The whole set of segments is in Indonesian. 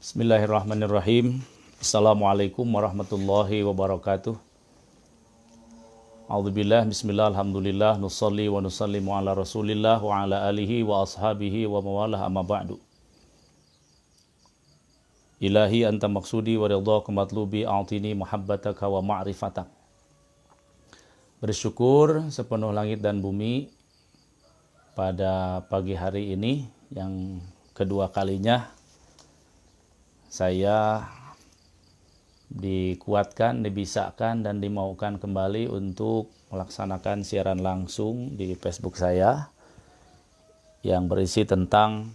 Bismillahirrahmanirrahim. Assalamualaikum warahmatullahi wabarakatuh. A'udzubillah, bismillah, alhamdulillah, nusalli wa nusallimu ala rasulillah wa ala alihi wa ashabihi wa mawalah amma ba'du. Ilahi anta maksudi wa ridhaka matlubi a'tini muhabbataka wa ma'rifatak. Bersyukur sepenuh langit dan bumi pada pagi hari ini yang kedua kalinya saya dikuatkan, dibisakan, dan dimaukan kembali untuk melaksanakan siaran langsung di Facebook saya yang berisi tentang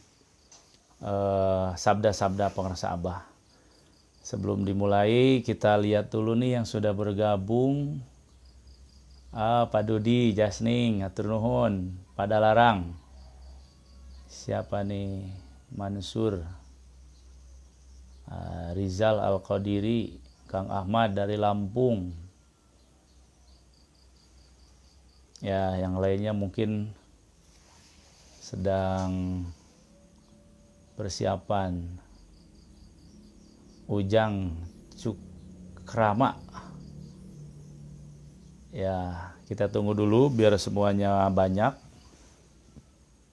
sabda-sabda pengrasa Abah. Sebelum dimulai, kita lihat dulu nih yang sudah bergabung. Pak Dudi, Jasning, atur nuhun, pada larang. Siapa nih? Mansur, Rizal Al-Qadiri, Kang Ahmad dari Lampung. Ya, yang lainnya mungkin sedang persiapan. Ujang Cukrama. Ya, kita tunggu dulu biar semuanya banyak.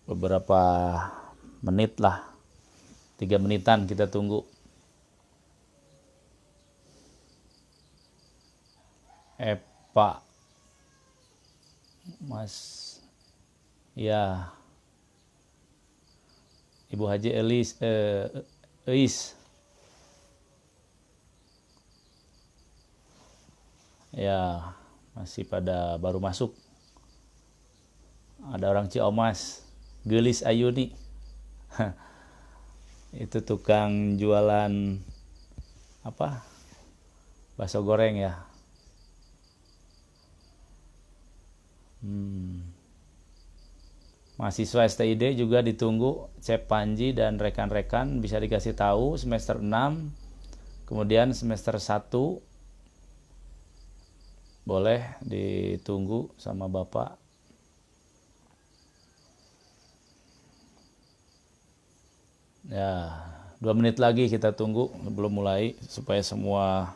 Beberapa menit lah. 3 menitan kita tunggu. Pak Mas, ya, Ibu Haji Eis, ya, masih pada baru masuk. Ada orang Ciomas, Gelis Ayuni, itu tukang jualan apa? Bakso goreng ya. Mahasiswa STID juga ditunggu. Cep Panji dan rekan-rekan bisa dikasih tahu semester 6, kemudian semester 1 boleh ditunggu sama Bapak. Ya, 2 menit lagi kita tunggu sebelum mulai supaya semua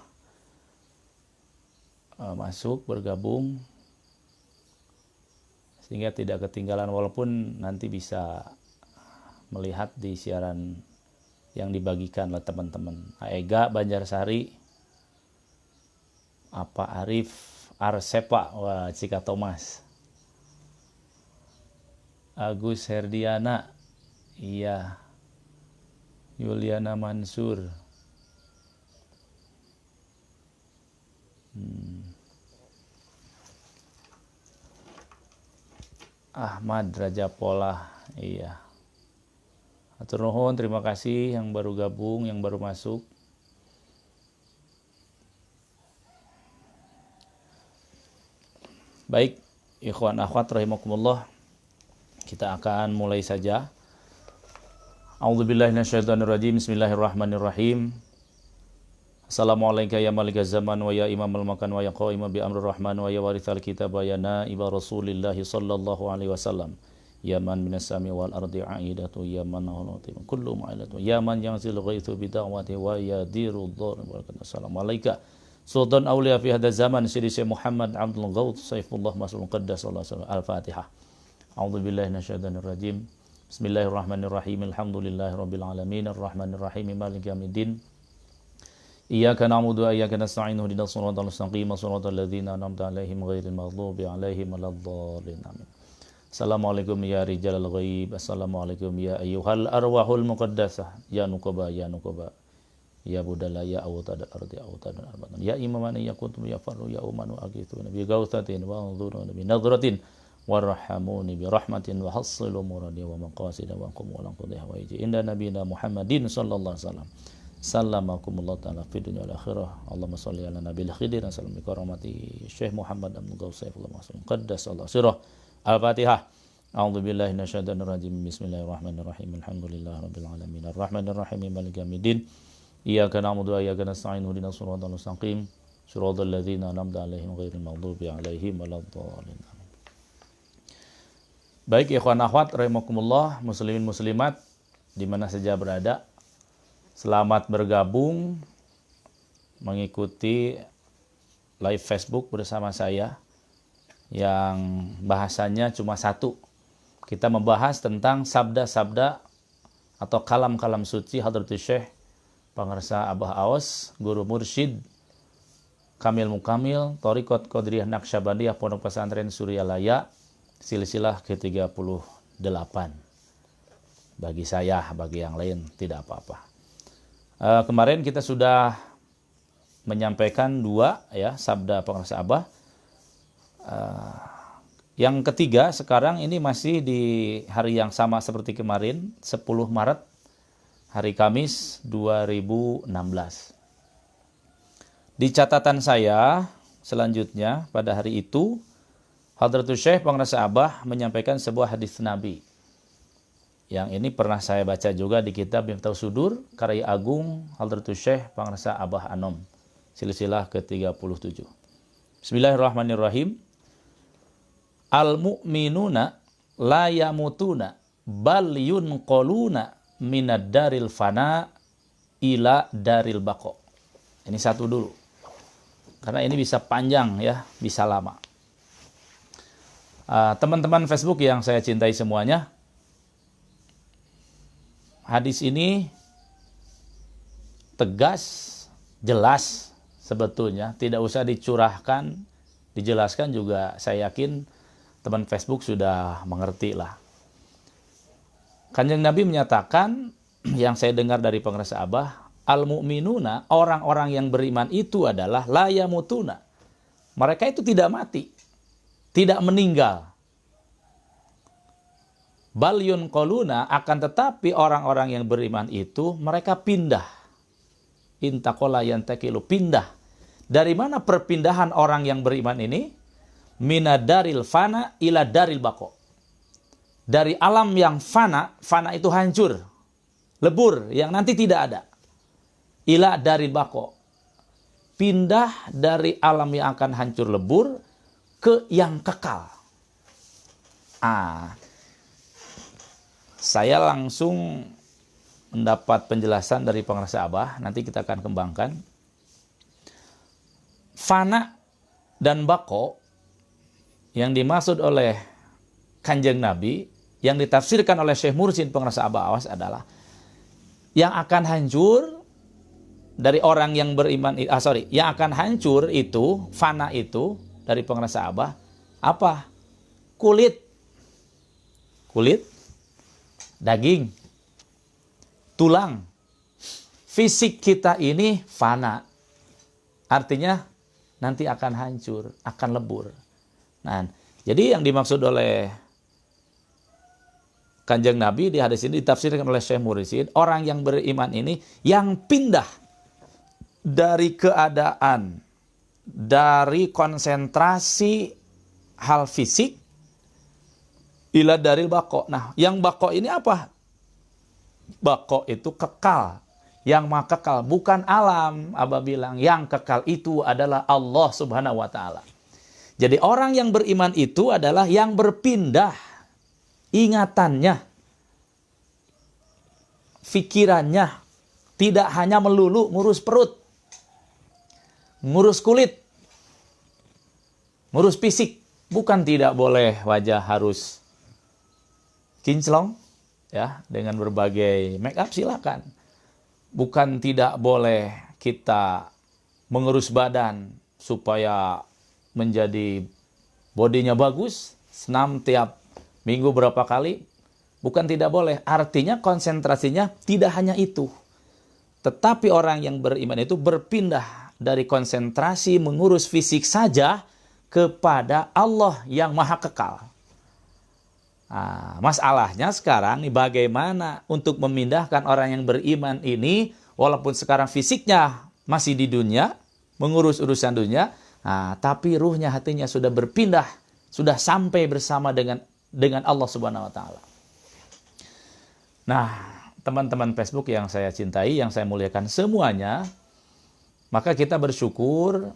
masuk, bergabung, sehingga tidak ketinggalan, walaupun nanti bisa melihat di siaran yang dibagikan oleh teman-teman. Aega Banjarsari, apa Arif Arsepa, wah, Cika Thomas, Agus Herdiana, iya, Yuliana Mansur, Ahmad Raja Pola, iya. Atur nuhun, terima kasih yang baru gabung, yang baru masuk. Baik, ikhwan akhwat rahimakumullah, kita akan mulai saja. A'udzubillahi minasyaitonirrajim. Bismillahirrahmanirrahim. Assalamualaikum ya malikaz zaman wa ya imamal makan wa ya qaima bi amrir rahman wa ya warithal kitab wa ya naiba rasulillahi sallallahu alaihi wasallam. Ya man minas sami wal ardi aidatu ya man hunutim kullu ma'ilatu ya man yangzil ghaithu bi da'wati wa yadiru dhar. Assalamualaikum Sultan Aulia fi hadha zaman Sidi Syekh Muhammad Abdul Ghaut Saifullah Mas'ul Muqaddas sallallahu alaihi wasallam. Al-Fatihah. A'udzubillahi minasyaitonir rajim. Bismillahirrahmanirrahim. Alhamdulillahirabbil alamin arrahmanir rahim maliki yaumiddin. Iyyaka na'budu wa iyyaka nasta'in ihdinas siratal mustaqim siratal ladzina an'amta 'alaihim ghairil maghdubi 'alaihim waladdallin. Amin. Assalamualaikum ya rijalal ghaib. Assalamualaikum ya ayyuhal arwahul muqaddasah. Ya nuqaba ya nuqaba. Ya budala ya awtadal ardi awtadan arbatan. Ya imaman ya kuntum ya farru ya umanu aghithu nabi gauthatin wa anzuruna bi nadratin warhamuni bi rahmatin wa hassilu muradi wa maqasida wa qum wa lanqudhiha wa iji inda nabiyina Muhammadin sallallahu alaihi wasallam. Salamakumullah ta'ala fi dunya wal akhirah. Allahumma shalli ala nabiyil khidir salam bi karamati Syekh Muhammad Abdul Ghaus Saifullah Mas'ud Qaddas Allah sirah. Al-Fatihah. A'udzu billahi minasyaitonir rajim. Bismillahirrahmanirrahim. Alhamdulillahirabbil alamin. Arrahmanir rahim. Maliki yaumiddin. Iyyaka na'budu wa iyyaka nasta'in ihdinas siratal mustaqim. Shiratal ladzina an'amta 'alaihim ghairil maghdubi 'alaihim waladdallin. Baik ikhwan akhwat rahimakumullah, muslimin muslimat di mana saja berada. Selamat bergabung mengikuti live Facebook bersama saya yang bahasanya cuma satu. Kita membahas tentang sabda-sabda atau kalam-kalam suci Hadratus Syekh Pangarsa Abah Aos, Guru Mursyid Kamil Mukamil, Thariqat Qadiriyah Naqsyabandiyah Pondok Pesantren Suryalaya, silsilah ke-38. Bagi saya, bagi yang lain tidak apa-apa. Kemarin kita sudah menyampaikan 2 ya sabda Pangarsa Abah. Yang ketiga sekarang ini masih di hari yang sama seperti kemarin, 10 Maret, hari Kamis 2016. Di catatan saya selanjutnya pada hari itu, Hadratus Syekh Pangarsa Abah menyampaikan sebuah hadis Nabi. Yang ini pernah saya baca juga di kitab Miftahus Sudur, karya agung Hadratus Syekh Pangarsa Abah Anom, silsilah ke-37. Bismillahirrahmanirrahim. Al-mu'minuna la yamutuna bal yunqaluna minad daril fana ila daril baqo. Ini satu dulu. Karena ini bisa panjang ya, bisa lama. Teman-teman Facebook yang saya cintai semuanya, hadis ini tegas, jelas sebetulnya, tidak usah dicurahkan, dijelaskan juga saya yakin teman Facebook sudah mengerti lah. Kanjeng Nabi menyatakan, yang saya dengar dari Pangarsa Abah, al-mu'minuna, orang-orang yang beriman itu adalah la yamutuna. Mereka itu tidak mati, tidak meninggal. Bal yunqaluna, akan tetapi orang-orang yang beriman itu mereka pindah. Intaqala yantaqilu, pindah. Dari mana perpindahan orang yang beriman ini? Minadaril fana ila daril baqo. Dari alam yang fana, fana itu hancur, lebur, yang nanti tidak ada. Ila daril baqo. Pindah dari alam yang akan hancur lebur ke yang kekal. Saya langsung mendapat penjelasan dari Pangarsa Abah, nanti kita akan kembangkan. Fana dan baqo yang dimaksud oleh Kanjeng Nabi, yang ditafsirkan oleh Syekh Mursyid Pangarsa Abah Awas adalah yang akan hancur dari orang yang beriman, yang akan hancur itu, fana itu dari Pangarsa Abah, apa? Kulit, daging, tulang. Fisik kita ini fana, artinya nanti akan hancur, akan lebur. Nah, jadi yang dimaksud oleh Kanjeng Nabi di hadis ini ditafsirkan oleh Syekh Mursyid, orang yang beriman ini yang pindah dari keadaan, dari konsentrasi hal fisik ila daril baqo. Nah, yang baqo ini apa? Baqo itu kekal, yang maha kekal, bukan alam. Abah bilang yang kekal itu adalah Allah Subhanahu wa taala. Jadi orang yang beriman itu adalah yang berpindah ingatannya, pikirannya, tidak hanya melulu ngurus perut, ngurus kulit, ngurus fisik. Bukan tidak boleh wajah harus kinclong ya, dengan berbagai make up silakan. Bukan tidak boleh kita mengurus badan supaya menjadi bodinya bagus, senam tiap minggu berapa kali. Bukan tidak boleh, artinya konsentrasinya tidak hanya itu. Tetapi orang yang beriman itu berpindah dari konsentrasi mengurus fisik saja kepada Allah yang maha kekal. Nah, masalahnya sekarang nih, bagaimana untuk memindahkan orang yang beriman ini, walaupun sekarang fisiknya masih di dunia, mengurus urusan dunia, tapi ruhnya, hatinya sudah berpindah, sudah sampai bersama dengan Allah Subhanahu wa taala. Nah, teman-teman Facebook yang saya cintai, yang saya muliakan semuanya, maka kita bersyukur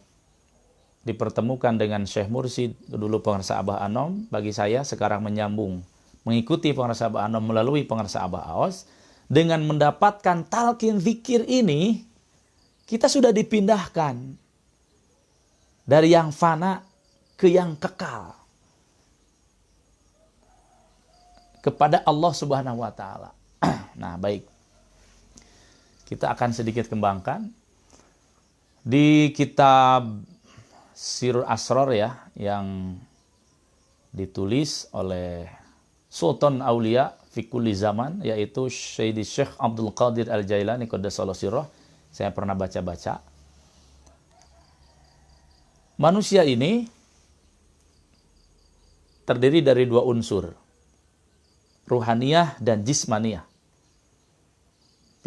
dipertemukan dengan Syekh Mursyid, dulu Pangarsa Abah Anom, bagi saya sekarang menyambung, mengikuti Pangarsa Abah Anom melalui Pangarsa Abah Aos. dengan mendapatkan talqin zikir ini, kita sudah dipindahkan dari yang fana ke yang kekal kepada Allah Subhanahu wa taala. Nah, baik. Kita akan sedikit kembangkan di kitab Sirrul Asrar ya, yang ditulis oleh Sultan Aulia fi kulli zaman, yaitu Syekh Abdul Qadir Al-Jailani qaddasallahu sirrah. Saya pernah baca-baca. Manusia ini terdiri dari dua unsur, ruhaniyah dan jismaniyah,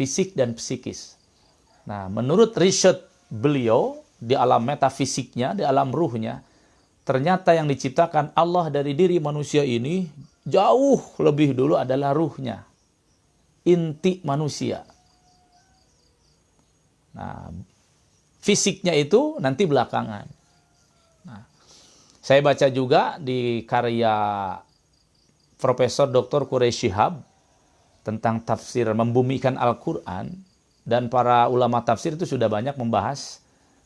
fisik dan psikis. Nah, menurut riset beliau, di alam metafisiknya, di alam ruhnya, ternyata yang diciptakan Allah dari diri manusia ini jauh lebih dulu adalah ruhnya, inti manusia. Nah, fisiknya itu nanti belakangan. Nah, saya baca juga di karya Profesor Dr. Quraish Shihab tentang tafsir membumikan Al-Quran, dan para ulama tafsir itu sudah banyak membahas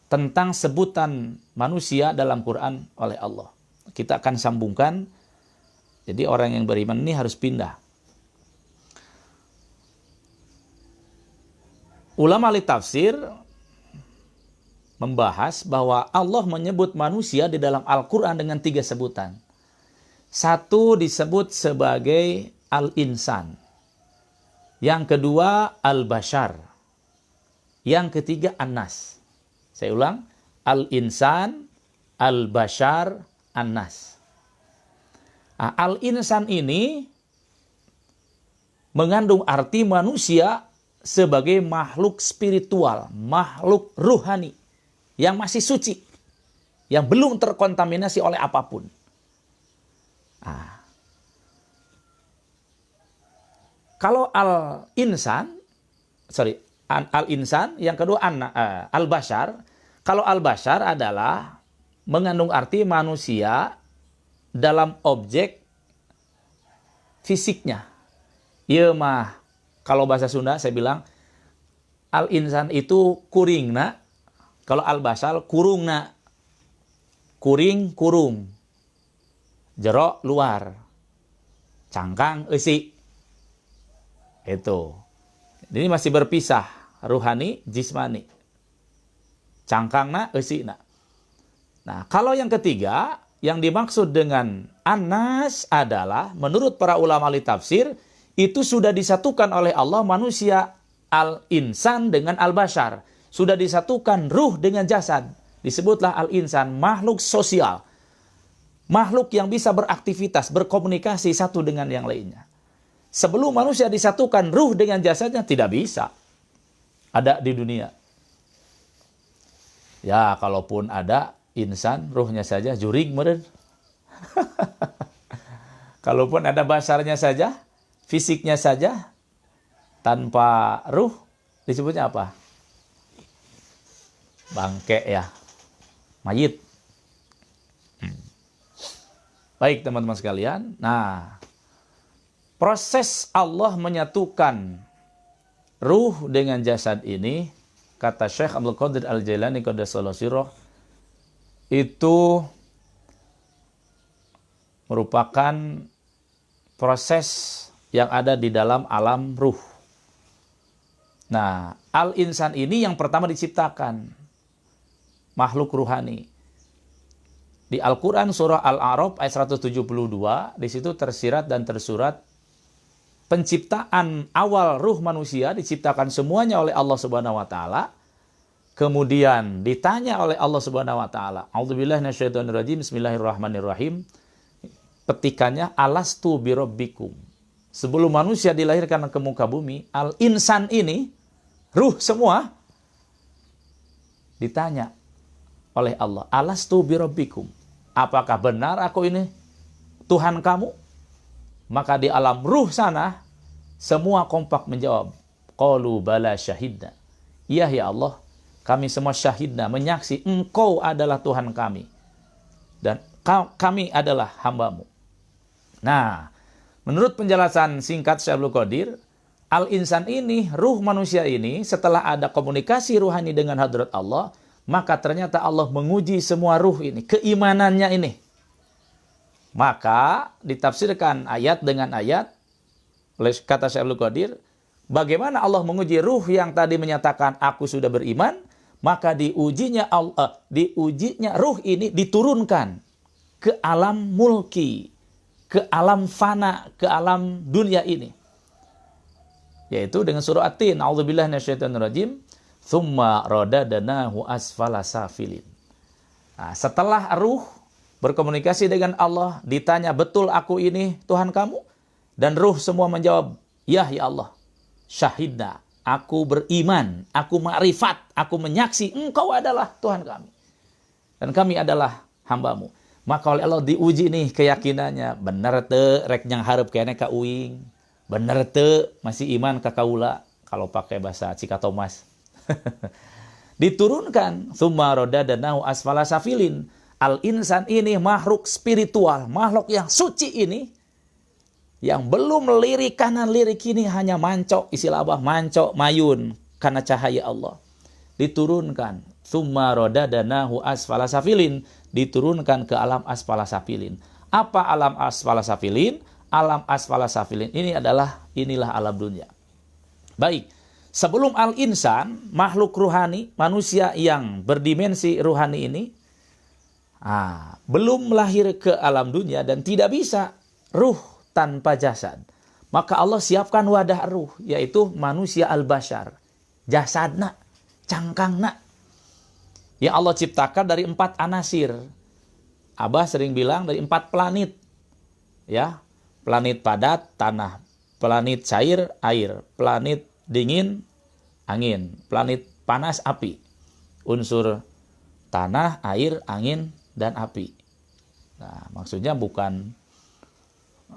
tentang sebutan manusia dalam Quran oleh Allah. Kita akan sambungkan. Jadi orang yang beriman ini harus pindah. Ulama ahli tafsir membahas bahwa Allah menyebut manusia di dalam Al-Quran dengan 3 sebutan. Satu disebut sebagai Al-Insan. Yang kedua Al-Bashar. Yang ketiga An-Nas. Saya ulang, Al-Insan, Al-Bashar, An-Nas. Nah, Al-Insan ini mengandung arti manusia sebagai makhluk spiritual, makhluk ruhani, yang masih suci, yang belum terkontaminasi oleh apapun. Nah, kalau Al-Insan, yang kedua Al-Bashar. Kalau Al-Bashar adalah mengandung arti manusia dalam objek fisiknya. Ieu mah kalau bahasa Sunda saya bilang Al-Insan itu kuringna, kalau Al-Bashar kurungna. Kuring kurung, jero luar, cangkang eusi. Itu. Ini masih berpisah, ruhani, jismani. Cangkangna, eusina. Nah, kalau yang ketiga, yang dimaksud dengan An-Nas adalah, menurut para ulama ahli tafsir, itu sudah disatukan oleh Allah manusia Al-Insan dengan Al-Bashar. Sudah disatukan ruh dengan jasad. Disebutlah Al-Insan, makhluk sosial. Makhluk yang bisa beraktivitas, berkomunikasi satu dengan yang lainnya. Sebelum manusia disatukan ruh dengan jasadnya, tidak bisa ada di dunia. Ya, kalaupun ada insan, ruhnya saja jurig meren. Kalaupun ada basarnya saja, fisiknya saja, tanpa ruh, disebutnya apa? Bangke ya, mayit. Baik teman-teman sekalian, nah proses Allah menyatukan ruh dengan jasad ini, kata Syekh Abdul Qadir Al-Jailani qaddasallahu sirrah, itu merupakan proses yang ada di dalam alam ruh. Nah, Al-Insan ini yang pertama diciptakan, makhluk ruhani. Di Al-Quran surah Al-A'raf ayat 172, di situ tersirat dan tersurat penciptaan awal ruh manusia diciptakan semuanya oleh Allah Subhanahu wa taala. Kemudian ditanya oleh Allah Subhanahu wa taala, A'udzubillahi minasyaitonirrajim, bismillahirrahmanirrahim. Petikannya, alastu birabbikum. Sebelum manusia dilahirkan ke muka bumi, Al-Insan ini, ruh semua, ditanya oleh Allah, alastu birabbikum. Apakah benar aku ini Tuhan kamu? Maka di alam ruh sana, semua kompak menjawab, qalu bala syahidna. Iya ya Allah, kami semua syahidna, menyaksi engkau adalah Tuhan kami. Dan kami adalah hambamu. Nah, menurut penjelasan singkat Syekh Abdul Qadir, Al-insan ini, ruh manusia ini, setelah ada komunikasi ruhani dengan hadrat Allah, maka ternyata Allah menguji semua ruh ini, keimanannya ini. Maka ditafsirkan ayat dengan ayat, oleh kata Syekh Abdul Qadir, bagaimana Allah menguji ruh yang tadi menyatakan aku sudah beriman, maka diujinya ruh ini diturunkan ke alam mulki, ke alam fana, ke alam dunia ini. Yaitu dengan surah At-Tin, a'udzubillahi minasyaitonirrajim, tsumma radadnahu asfala safilin. Nah, setelah ruh berkomunikasi dengan Allah, ditanya, betul aku ini Tuhan kamu? Dan ruh semua menjawab, ya Allah, syahidna, aku beriman, aku ma'rifat, aku menyaksi engkau adalah Tuhan kami. Dan kami adalah hambamu. Maka oleh Allah diuji nih keyakinannya, bener te rek nyang hareup kene ka uing. Bener te masih iman ka kaula, kalau pakai bahasa Cikatomas. Diturunkan tsumma radadnahu asfala safilin. Al-insan ini makhluk spiritual, makhluk yang suci ini, yang belum lirik kanan lirik kiri, hanya mancok, istilah Abah mancok mayun karena cahaya Allah. Diturunkan tsumma radadnahu asfala safilin, diturunkan ke alam asfala safilin. Apa alam asfala safilin? Alam asfala safilin ini inilah alam dunia. Baik, sebelum al-insan, makhluk ruhani, manusia yang berdimensi ruhani ini, belum lahir ke alam dunia dan tidak bisa ruh tanpa jasad. Maka Allah siapkan wadah ruh, yaitu manusia al-bashar. Jasadna, cangkangna. Yang Allah ciptakan dari 4 anasir. Abah sering bilang dari 4 planet. Ya, planet padat, tanah. Planet cair, air. Planet dingin, angin. Planet panas, api. Unsur tanah, air, angin, dan api. Nah, maksudnya bukan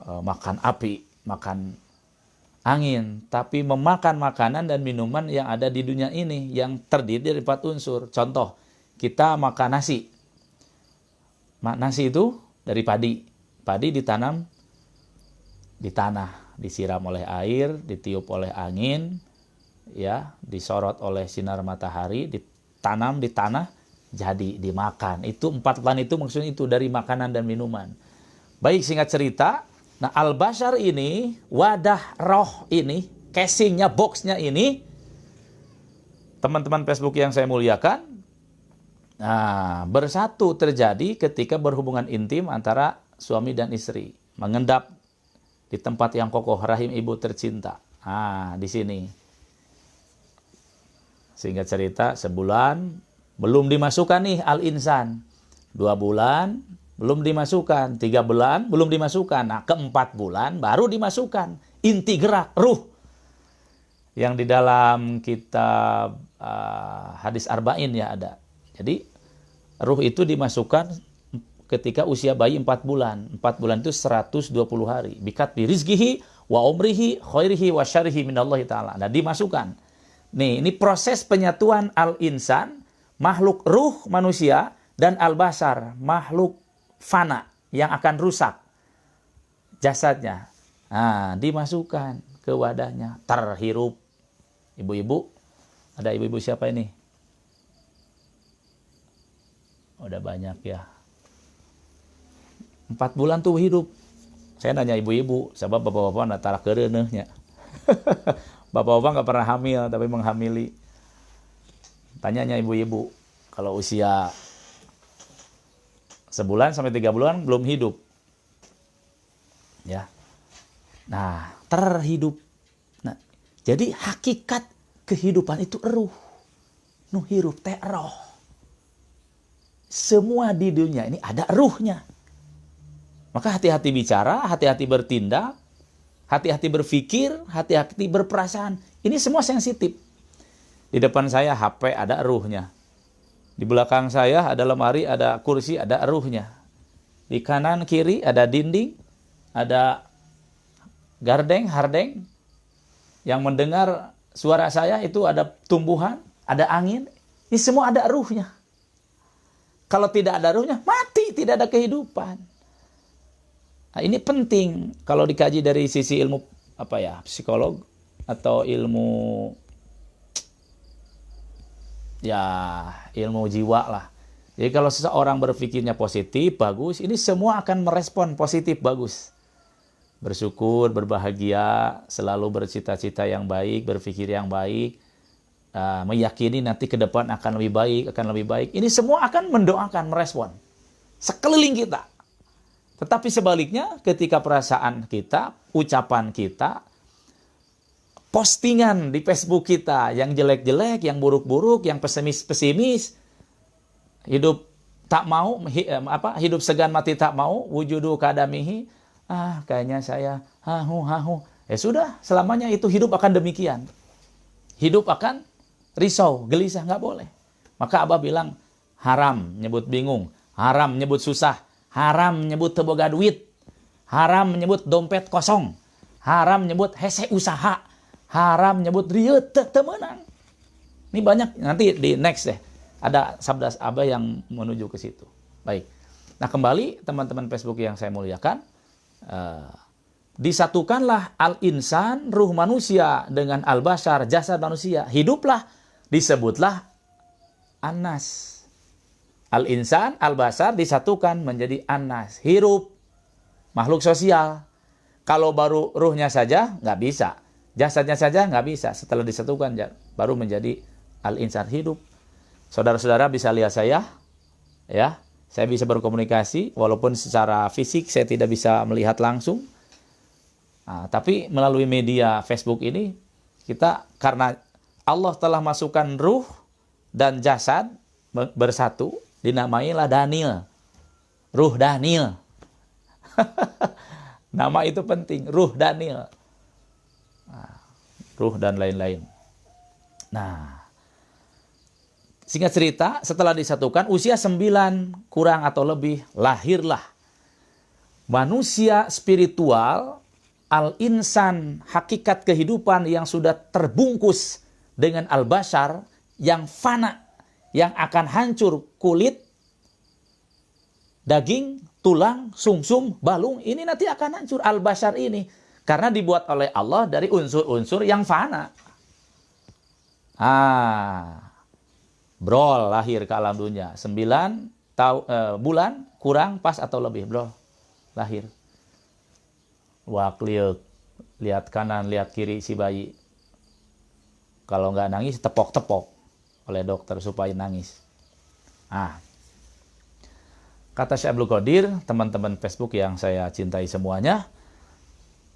makan api, makan angin, tapi memakan makanan dan minuman yang ada di dunia ini, yang terdiri dari 4 unsur. Contoh, kita makan nasi. Nasi itu dari padi. Padi ditanam di tanah, disiram oleh air, ditiup oleh angin, ya, disorot oleh sinar matahari, ditanam di tanah, jadi dimakan. Itu 4 planet itu maksudnya itu dari makanan dan minuman. Baik, singkat cerita, nah al-bashar ini, wadah roh ini, casingnya, boxnya ini, teman-teman Facebook yang saya muliakan, bersatu terjadi ketika berhubungan intim antara suami dan istri, mengendap di tempat yang kokoh, rahim ibu tercinta. Di sini. Singkat cerita, sebulan belum dimasukkan nih al-insan. 2 bulan belum dimasukkan. 3 bulan belum dimasukkan. Nah, ke-4 bulan baru dimasukkan. Inti gerak, ruh. Yang di dalam kitab hadis arba'in ya ada. Jadi, ruh itu dimasukkan ketika usia bayi 4 bulan. 4 bulan itu 120 hari. Bikat bi rizkihi wa umrihi khairihi wa syarihi minallahi ta'ala. Nah, dimasukkan. Nih, ini proses penyatuan al-insan, makhluk ruh manusia, dan al-bashar, makhluk fana yang akan rusak jasadnya. Dimasukkan ke wadahnya, terhirup. Ibu-ibu, ada ibu-ibu siapa ini? Udah banyak ya. 4 bulan tuh hidup. Saya nanya ibu-ibu, sebab bapak-bapak natara kerenehnya. Bapak-bapak nggak pernah hamil, tapi menghamili. Tanyanya ibu-ibu, kalau usia sebulan sampai 3 bulan belum hidup. Ya. Nah, terhidup. Nah, jadi hakikat kehidupan itu ruh. Nu hirup teh roh. Semua di dunia ini ada ruhnya. Maka hati-hati bicara, hati-hati bertindak, hati-hati berpikir, hati-hati berperasaan. Ini semua sensitif. Di depan saya HP ada ruhnya. Di belakang saya ada lemari, ada kursi, ada ruhnya. Di kanan kiri ada dinding, ada gardeng, hardeng. Yang mendengar suara saya itu ada tumbuhan, ada angin. Ini semua ada ruhnya. Kalau tidak ada ruhnya, mati, tidak ada kehidupan. Nah, ini penting kalau dikaji dari sisi ilmu psikolog. atau ilmu ilmu jiwa lah. Jadi kalau seseorang berpikirnya positif, bagus, ini semua akan merespon positif, bagus. Bersyukur, berbahagia, selalu bercita-cita yang baik, berpikir yang baik, meyakini nanti ke depan akan lebih baik. Ini semua akan mendoakan, merespon sekeliling kita. Tetapi sebaliknya, ketika perasaan kita, ucapan kita, postingan di Facebook kita yang jelek-jelek, yang buruk-buruk, yang pesimis-pesimis, hidup tak mau, hidup segan mati tak mau, wujudu kadamihi, kayaknya saya hahu. Ya sudah, selamanya itu hidup akan demikian. Hidup akan risau, gelisah, nggak boleh. Maka Abah bilang, haram nyebut bingung, haram nyebut susah, haram nyebut teboga duit, haram nyebut dompet kosong, haram nyebut hese usaha, haram nyebut rieu temenang. Ini banyak, nanti di next deh. Ada sabda Abah yang menuju ke situ. Baik. Nah kembali teman-teman Facebook yang saya muliakan, disatukanlah al-insan, ruh manusia, dengan al-bashar, jasad manusia. Hiduplah, disebutlah an-nas. Al-insan, al-bashar disatukan menjadi an-nas. Hidup, makhluk sosial. Kalau baru ruhnya saja, nggak bisa. Jasadnya saja nggak bisa. Setelah disatukan, baru menjadi al-insan, hidup. Saudara-saudara bisa lihat saya, ya. Saya bisa berkomunikasi, walaupun secara fisik saya tidak bisa melihat langsung. Tapi melalui media Facebook ini, kita karena Allah telah masukkan ruh dan jasad bersatu, dinamailah Daniel. Ruh Daniel. Nama itu penting, ruh Daniel. Ruh dan lain-lain. Nah, singkat cerita, setelah disatukan, usia 9 kurang atau lebih, lahirlah manusia spiritual, al-insan, hakikat kehidupan yang sudah terbungkus dengan al-bashar, yang fana, yang akan hancur kulit, daging, tulang, sumsum, balung, ini nanti akan hancur al-bashar ini. Karena dibuat oleh Allah dari unsur-unsur yang fana. Brol lahir ke alam dunia. 9 bulan kurang pas atau lebih, brol lahir. Wak lihat kanan, lihat kiri si bayi. Kalau nggak nangis, tepok-tepok oleh dokter supaya nangis. Kata Syekh Abdul Qadir, teman-teman Facebook yang saya cintai semuanya,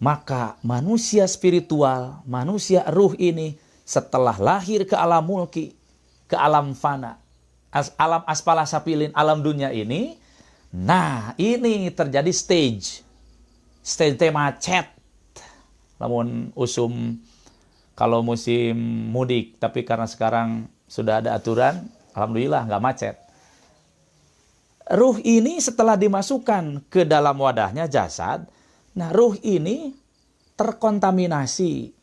maka manusia spiritual, manusia ruh ini setelah lahir ke alam mulki, ke alam fana, alam asfala sapilin, alam dunia ini, nah ini terjadi stage macet. Namun kalau musim mudik, tapi karena sekarang sudah ada aturan, alhamdulillah nggak macet. Ruh ini setelah dimasukkan ke dalam wadahnya jasad, nah ruh ini terkontaminasi,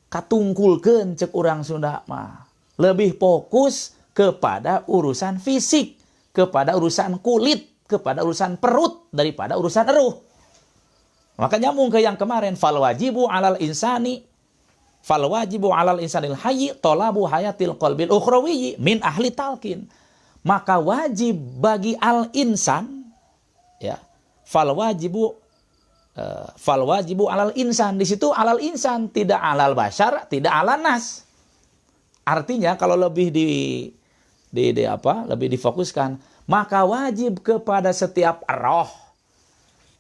katungkulkeun cek urang Sunda mah. Lebih fokus kepada urusan fisik, kepada urusan kulit, kepada urusan perut daripada urusan ruh. Maka nyambung ke yang kemarin, fal wajibu alal insanil hayyi talabu hayatil qalbil ukhrawiyyi min ahli talqin. Maka wajib bagi al-insan, ya, fal wajibu alal insan. Di situ alal insan, tidak alal bashar, tidak alal nas. Artinya kalau lebih lebih difokuskan, maka wajib kepada setiap roh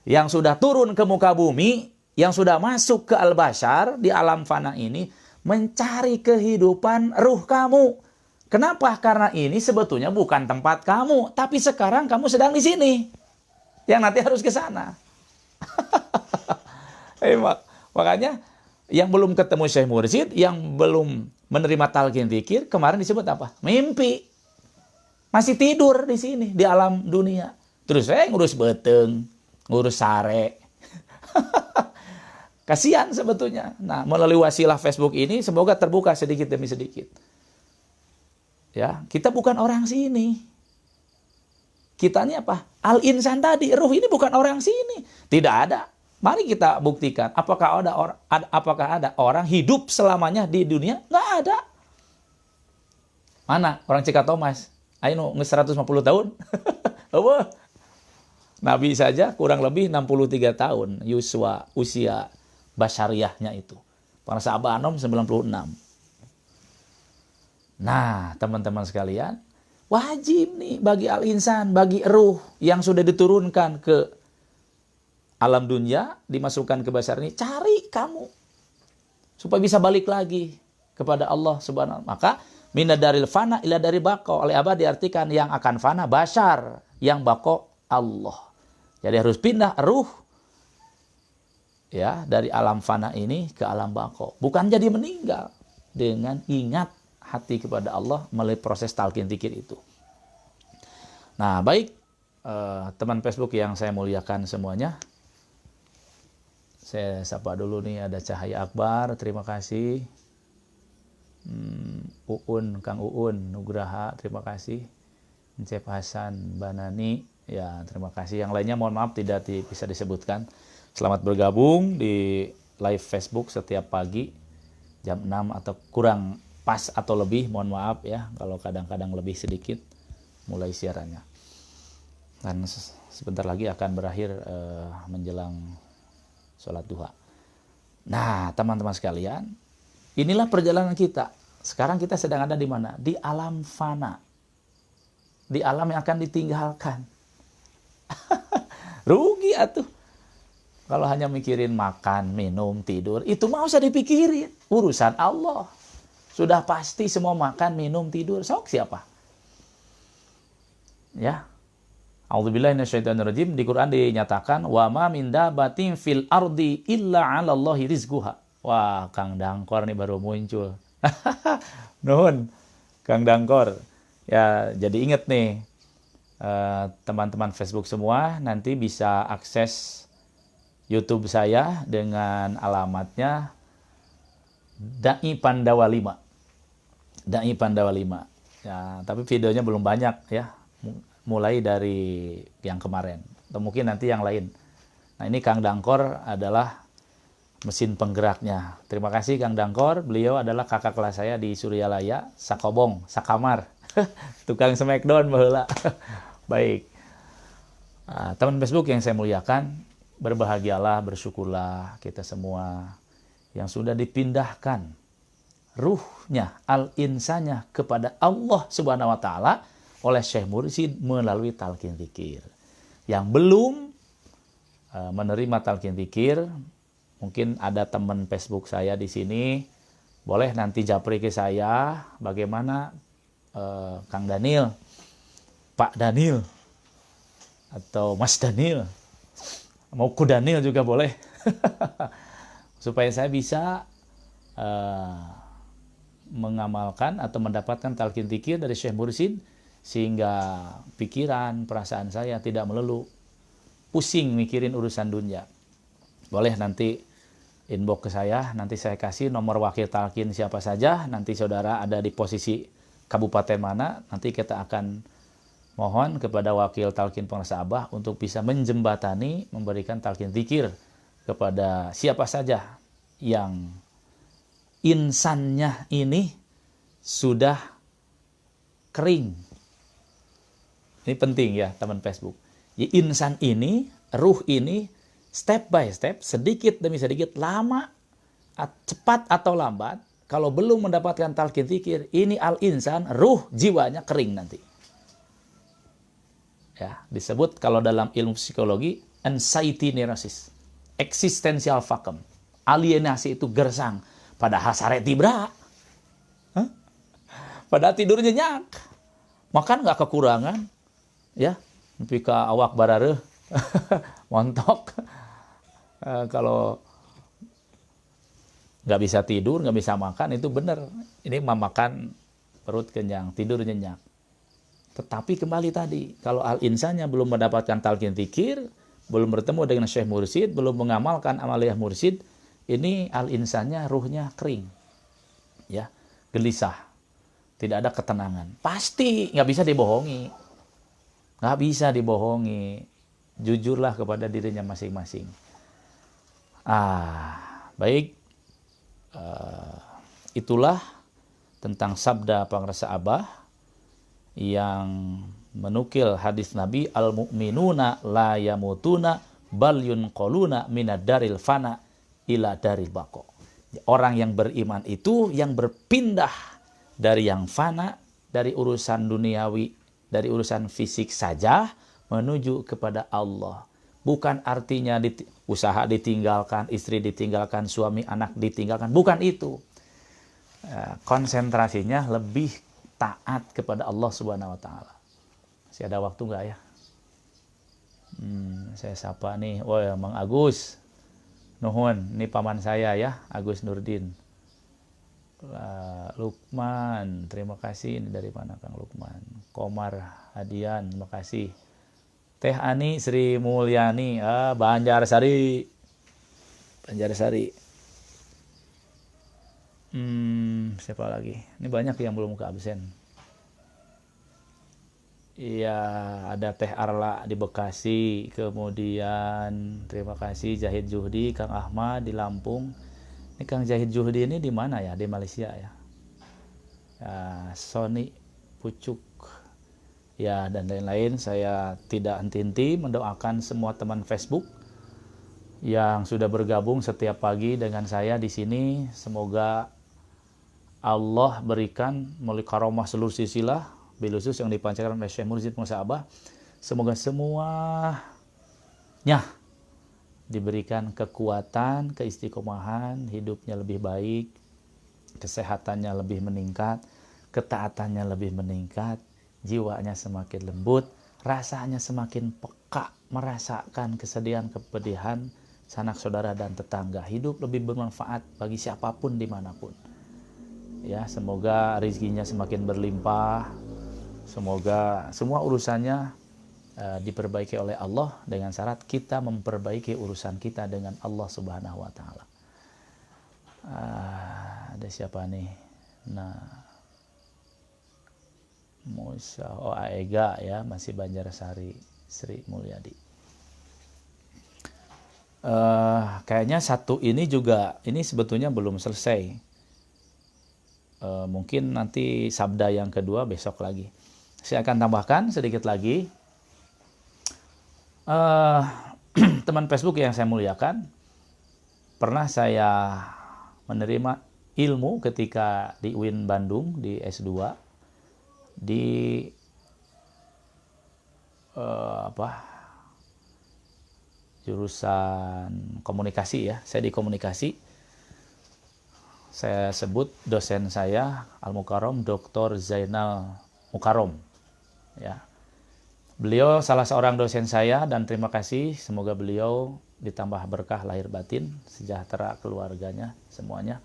yang sudah turun ke muka bumi, yang sudah masuk ke al-bashar di alam fana ini, mencari kehidupan ruh kamu. Kenapa? Karena ini sebetulnya bukan tempat kamu, tapi sekarang kamu sedang di sini. Yang nanti harus ke sana. Makanya yang belum ketemu Syekh Mursyid, yang belum menerima talqin dzikir, kemarin disebut apa? Mimpi. Masih tidur di sini, di alam dunia. Terus saya ngurus beteng, ngurus sare. Kasihan sebetulnya. Nah, melalui wasilah Facebook ini, semoga terbuka sedikit demi sedikit. Ya, kita bukan orang sini. Kita ini apa? Al-insan tadi, ruh ini bukan orang sini. Tidak ada. Mari kita buktikan, apakah ada orang hidup selamanya di dunia? Nggak ada. Mana orang Cikatomas? Ayo 150 tahun. Apa? Nabi saja kurang lebih 63 tahun usia basyariahnya itu. Para sahabat anom 96. Nah, teman-teman sekalian, wajib nih bagi al-insan, bagi ruh yang sudah diturunkan ke alam dunia, dimasukkan ke basar ini, cari kamu supaya bisa balik lagi kepada Allah Subhanahu wa taala. Maka minadaril fana ila dari bako, oleh Abah diartikan yang akan fana basar, yang bako Allah. Jadi harus pindah ruh ya dari alam fana ini ke alam bako. Bukan jadi meninggal, dengan ingat hati kepada Allah melalui proses talqin dzikir itu. Nah, baik teman Facebook yang saya muliakan semuanya. Saya sapa dulu nih, ada Cahaya Akbar, terima kasih. Kang Uun, Nugraha, terima kasih. Encep Hasan, Banani, ya terima kasih. Yang lainnya mohon maaf tidak bisa disebutkan. Selamat bergabung di live Facebook setiap pagi jam 6 atau kurang pas atau lebih, mohon maaf ya kalau kadang-kadang lebih sedikit mulai siarannya. Dan sebentar lagi akan berakhir menjelang sholat duha. Nah, teman-teman sekalian, inilah perjalanan kita. Sekarang kita sedang ada di mana? Di alam fana. Di alam yang akan ditinggalkan. Rugi atuh. Kalau hanya mikirin makan, minum, tidur, itu mah usah dipikirin. Urusan Allah. Sudah pasti semua makan, minum, tidur. Sok siapa? Ya. A'udzubillahi minasyaitonirrajim. Di Quran dinyatakan wa ma min dabatin fil ardi illa 'alallahi rizquha. Wah, Kang Dangkor nih baru muncul. Nuhun, Kang Dangkor. Ya, jadi ingat nih teman-teman Facebook semua nanti bisa akses YouTube saya dengan alamatnya Dai Pandawa 5. Dai Pandawa 5. Ya, tapi videonya belum banyak ya. Mulai dari yang kemarin atau mungkin nanti yang lain. Nah, ini Kang Dangkor adalah mesin penggeraknya. Terima kasih Kang Dangkor, beliau adalah kakak kelas saya di Suryalaya, sakobong, sakamar. Tukang smackdown baheula. Baik. Teman Facebook yang saya muliakan, berbahagialah, bersyukurlah kita semua yang sudah dipindahkan ruhnya, al-insanya kepada Allah Subhanahu wa taala oleh Syekh Mursyid melalui talqin dzikir. Yang belum menerima talqin dzikir, mungkin ada teman Facebook saya di sini, boleh nanti japri ke saya bagaimana Kang Daniel, Pak Daniel, atau Mas Daniel, mau Ku Daniel juga boleh, supaya saya bisa mengamalkan atau mendapatkan talqin dzikir dari Syekh Mursyid, sehingga pikiran, perasaan saya tidak melulu pusing mikirin urusan dunia. Boleh nanti inbox ke saya, nanti saya kasih nomor wakil talqin siapa saja, nanti saudara ada di posisi kabupaten mana, nanti kita akan mohon kepada wakil talqin pengrasa Abah untuk bisa menjembatani, memberikan talqin dzikir kepada siapa saja yang insannya ini sudah kering. Ini penting ya teman Facebook. Ya, insan ini, ruh ini, step by step, sedikit demi sedikit, lama, cepat atau lambat, kalau belum mendapatkan talqin dzikir, ini al-insan, ruh jiwanya kering nanti. Ya, disebut kalau dalam ilmu psikologi, anxiety neurosis, existential vacuum, alienasi itu gersang, padahal sare tibra, padahal tidur nyenyak, makan nggak kekurangan, ya, pika awak barareuh, montok. Kalau nggak bisa tidur, nggak bisa makan, itu benar. Ini makan perut kenyang, tidur nyenyak. Tetapi kembali tadi, kalau al-insannya belum mendapatkan talqin dzikir, belum bertemu dengan Syekh Mursyid, belum mengamalkan amaliyah Mursyid, ini al-insannya, ruhnya kering, ya, gelisah, tidak ada ketenangan. Pasti nggak bisa dibohongi. Nggak bisa dibohongi. Jujurlah kepada dirinya masing-masing. Baik. Itulah tentang sabda Pangrasa Abah yang menukil hadis Nabi, al-mu'minuna la yamutuna bal yunqaluna minad daril fana ila daril baqo. Orang yang beriman itu yang berpindah dari yang fana, dari urusan duniawi, dari urusan fisik saja menuju kepada Allah. Bukan artinya usaha ditinggalkan, istri ditinggalkan, suami anak ditinggalkan, bukan itu. Konsentrasinya lebih taat kepada Allah Subhanahu wa taala. Masih ada waktu nggak ya? Saya sapa nih. Oh ya, Mang Agus. Nuhun, ini paman saya ya, Agus Nurdin. Lukman, terima kasih. Ini dari mana Kang Lukman? Komar Hadian, terima kasih. Teh Ani Sri Mulyani, Banjarsari. Banjarsari. Siapa lagi? Ini banyak yang belum ke absen. Iya, ada Teh Arla di Bekasi, kemudian terima kasih Zahid Juhdi, Kang Ahmad di Lampung. Ini Kang Zahid Juhdi ini di mana ya? Di Malaysia ya. Sony Pucuk. Ya, dan lain-lain. Saya tidak henti-henti mendoakan semua teman Facebook yang sudah bergabung setiap pagi dengan saya di sini. Semoga Allah berikan melalui karomah seluruh silsilah bilusus yang dipancarkan oleh Syekh Mursyid Musa Abah. Semoga semuanya diberikan kekuatan, keistiqomahan, hidupnya lebih baik, kesehatannya lebih meningkat, ketaatannya lebih meningkat, jiwanya semakin lembut, rasanya semakin peka, merasakan kesedihan, kepedihan sanak saudara dan tetangga, hidup lebih bermanfaat bagi siapapun dimanapun. Ya, semoga rezekinya semakin berlimpah, semoga semua urusannya diperbaiki oleh Allah dengan syarat kita memperbaiki urusan kita dengan Allah Subhanahu wa taala. Ada siapa nih? Nah, Musa, Aega ya, masih Banjarsari, Sri Mulyadi. Kayaknya satu ini juga, ini sebetulnya belum selesai. Mungkin nanti sabda yang kedua besok lagi. Saya akan tambahkan sedikit lagi. Teman Facebook yang saya muliakan, pernah saya menerima ilmu ketika di UIN Bandung di S2 di jurusan komunikasi ya. Saya di komunikasi. Saya sebut dosen saya Al-Mukarram Dr. Zainal Mukarram ya. Beliau salah seorang dosen saya dan terima kasih, semoga beliau ditambah berkah lahir batin, sejahtera keluarganya semuanya.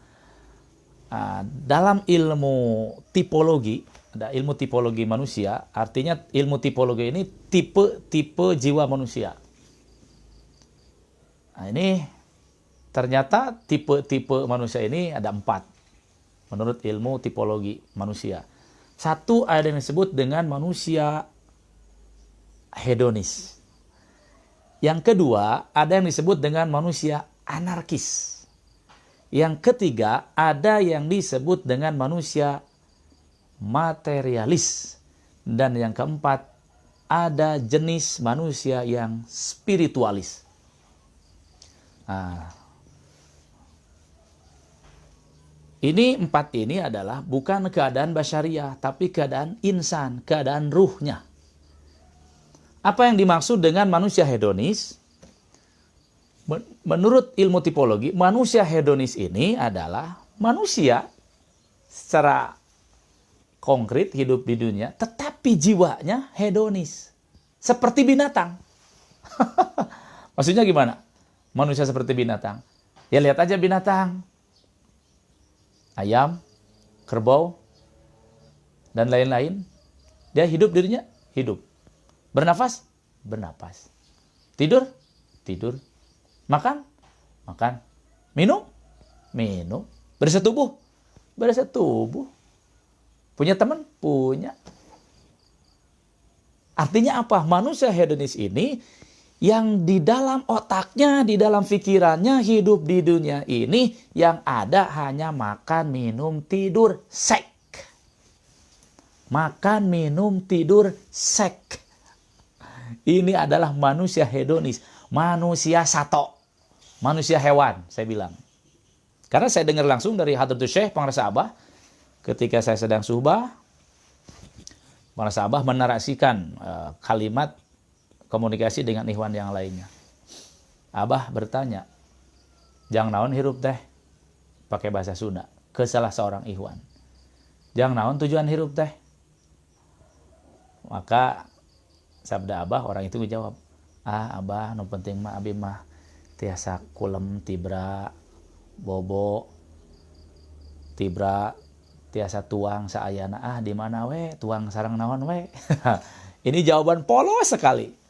Dalam ilmu tipologi, ada ilmu tipologi manusia, artinya ilmu tipologi ini tipe jiwa manusia. Nah, ini ternyata tipe-tipe manusia ini ada 4 menurut ilmu tipologi manusia. Satu ada yang disebut dengan manusia hedonis. Yang kedua ada yang disebut dengan manusia anarkis. Yang ketiga ada yang disebut dengan manusia materialis. Dan yang keempat ada jenis manusia yang spiritualis. Nah, ini 4 ini adalah bukan keadaan basyariah, tapi keadaan insan, keadaan ruhnya. Apa yang dimaksud dengan manusia hedonis? Menurut ilmu tipologi, manusia hedonis ini adalah manusia secara konkret hidup di dunia, tetapi jiwanya hedonis. Seperti binatang. Maksudnya gimana? Manusia seperti binatang. Ya lihat aja binatang. Ayam, kerbau, dan lain-lain. Dia hidup dirinya, hidup. Bernafas, bernafas. Tidur, tidur. Makan, makan. Minum, minum. Bersetubuh, bersetubuh. Punya teman, punya. Artinya apa? Manusia hedonis ini yang di dalam otaknya, di dalam pikirannya hidup di dunia ini yang ada hanya makan, minum, tidur, seks. Makan, minum, tidur, seks. Ini adalah manusia hedonis, manusia sato, manusia hewan, saya bilang. Karena saya dengar langsung dari Hadratus Syekh Pengarsa Abah, ketika saya sedang suhbah, Pengarsa Abah menarasikan kalimat komunikasi dengan ikhwan yang lainnya. Abah bertanya, jang naon hirup teh? Pakai bahasa Sunda, ke salah seorang ikhwan. Jang naon tujuan hirup teh? Maka sabda Abah, orang itu menjawab, Abah, nu penting mah abi mah tiasa kulem tibra, bobo, tibra, tiasa tuang saayana, di mana we, tuang sarang naon we. Ini jawaban polos sekali.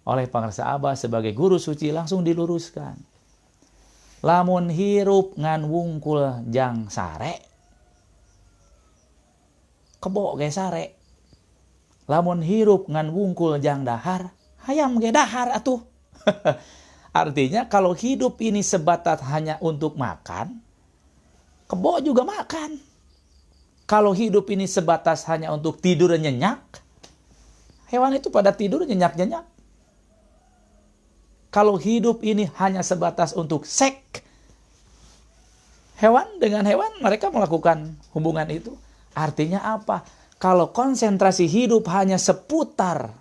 Oleh Pengarsa Abah sebagai guru suci langsung diluruskan. Lamun hirup ngan wungkul jang sare, kebo ge sare. Lamun hirup ngan wungkul jang dahar, hayam ge dahar atuh. Artinya kalau hidup ini sebatas hanya untuk makan, kebo juga makan. Kalau hidup ini sebatas hanya untuk tidur nyenyak, hewan itu pada tidur nyenyak-nyenyak. Kalau hidup ini hanya sebatas untuk seks, hewan dengan hewan mereka melakukan hubungan itu. Artinya apa? Kalau konsentrasi hidup hanya seputar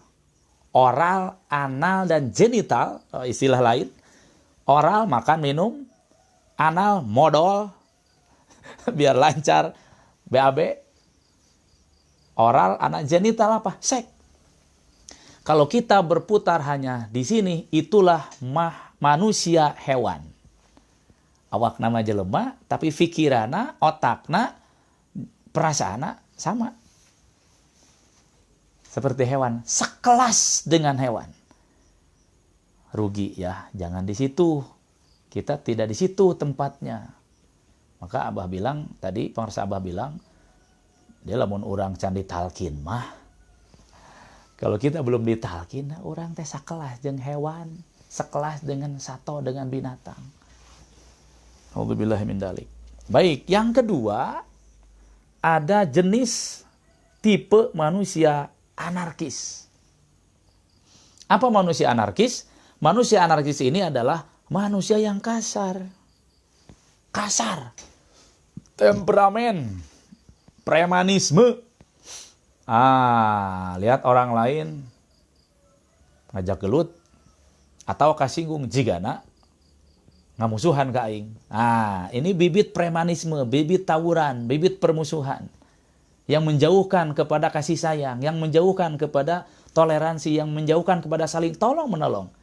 oral, anal, dan genital, istilah lain, oral makan minum, anal modal biar lancar, BAB, oral, anal, genital apa? Seks. Kalau kita berputar hanya di sini, itulah manusia hewan. Awak nama jelema, tapi fikirana, otakna, perasaana sama. Seperti hewan, sekelas dengan hewan. Rugi ya, jangan di situ. Kita tidak di situ tempatnya. Maka Abah bilang, tadi Pengarsa Abah bilang, dia lamun urang can ditalkin mah. Kalau kita belum ditalkin, orang teh sakelas jeung hewan, sekelas dengan sato, dengan binatang. Alhamdulillah min dalik. Baik, yang kedua, ada jenis tipe manusia anarkis. Apa manusia anarkis? Manusia anarkis ini adalah manusia yang kasar. Kasar. Temperamen. Premanisme. Lihat orang lain ngajak gelut atau kasinggung jigana ngamusuhan ka aing. Ini bibit premanisme, bibit tawuran, bibit permusuhan yang menjauhkan kepada kasih sayang, yang menjauhkan kepada toleransi, yang menjauhkan kepada saling tolong menolong.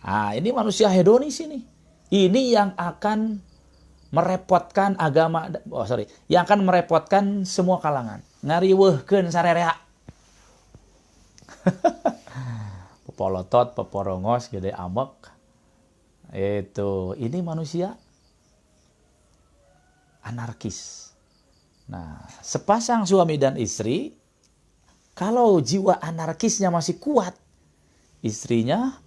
Ini manusia hedonis ini. Ini yang akan merepotkan yang akan merepotkan semua kalangan. Ngariweuhkeun sarerea. Pepolotot, peporongos, gede amek. Ini manusia anarkis. Nah, sepasang suami dan istri, kalau jiwa anarkisnya masih kuat, istrinya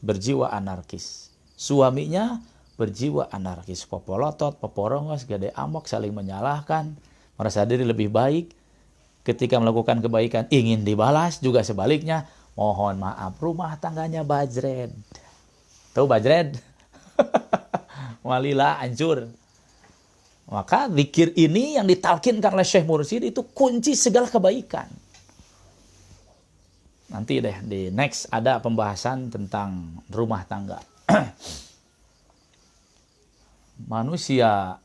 berjiwa anarkis. Suaminya berjiwa anarkis, popolotot, peporongos, gede amok, saling menyalahkan, merasa diri lebih baik. Ketika melakukan kebaikan ingin dibalas, juga sebaliknya, mohon maaf, rumah tangganya bajred. Tahu bajred? Walila, hancur. Maka zikir ini yang ditalkinkan oleh Syekh Mursyid itu kunci segala kebaikan. Nanti deh di next ada pembahasan tentang rumah tangga. Manusia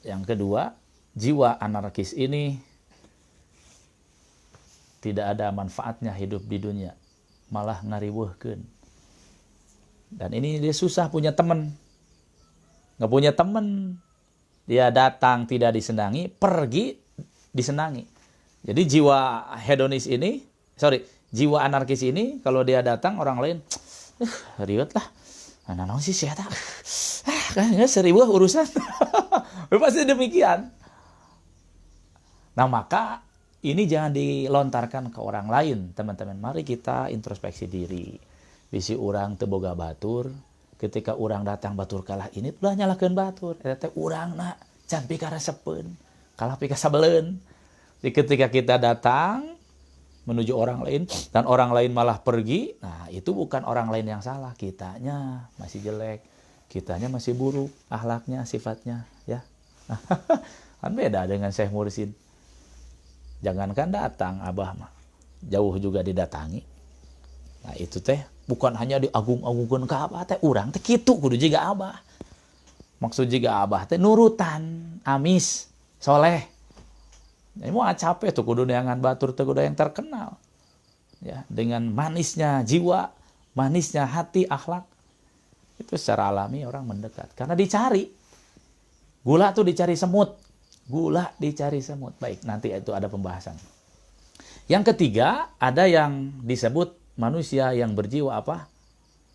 yang kedua, jiwa anarkis ini tidak ada manfaatnya hidup di dunia, malah ngariweuhkeun. Dan ini dia susah punya teman, nggak punya teman, dia datang tidak disenangi, pergi disenangi. Jadi jiwa hedonis ini, jiwa anarkis ini kalau dia datang orang lain, riwet lah. Naon sih eta? Kayaknya seribu urusan. Pasti demikian. Nah, maka ini jangan dilontarkan ke orang lain, teman-teman. Mari kita introspeksi diri. Bisi urang teu boga batur, ketika urang datang batur kalah ini ulah nyalakeun batur. Eta teh urangna can pikaresepeun, kalah pikasabeleun. Jadi ketika kita datang menuju orang lain dan orang lain malah pergi, nah itu bukan orang lain yang salah, kitanya masih jelek, kitanya masih buruk akhlaknya, sifatnya, ya. Kan beda dengan Syekh Mursid. Jangankan datang abah mah, jauh juga didatangi. Nah itu teh bukan hanya diagung-agungkeun ka abah teh, urang teh kitu kudu jiga abah. Maksud jiga abah teh nurutan, amis, soleh. Jadi mau capek tuh kudu neangan batur teh kudu yang terkenal. Ya, dengan manisnya jiwa, manisnya hati, akhlak. Itu secara alami orang mendekat karena dicari. Gula tuh dicari semut. Gula dicari semut. Baik, nanti itu ada pembahasan. Yang ketiga, ada yang disebut manusia yang berjiwa apa?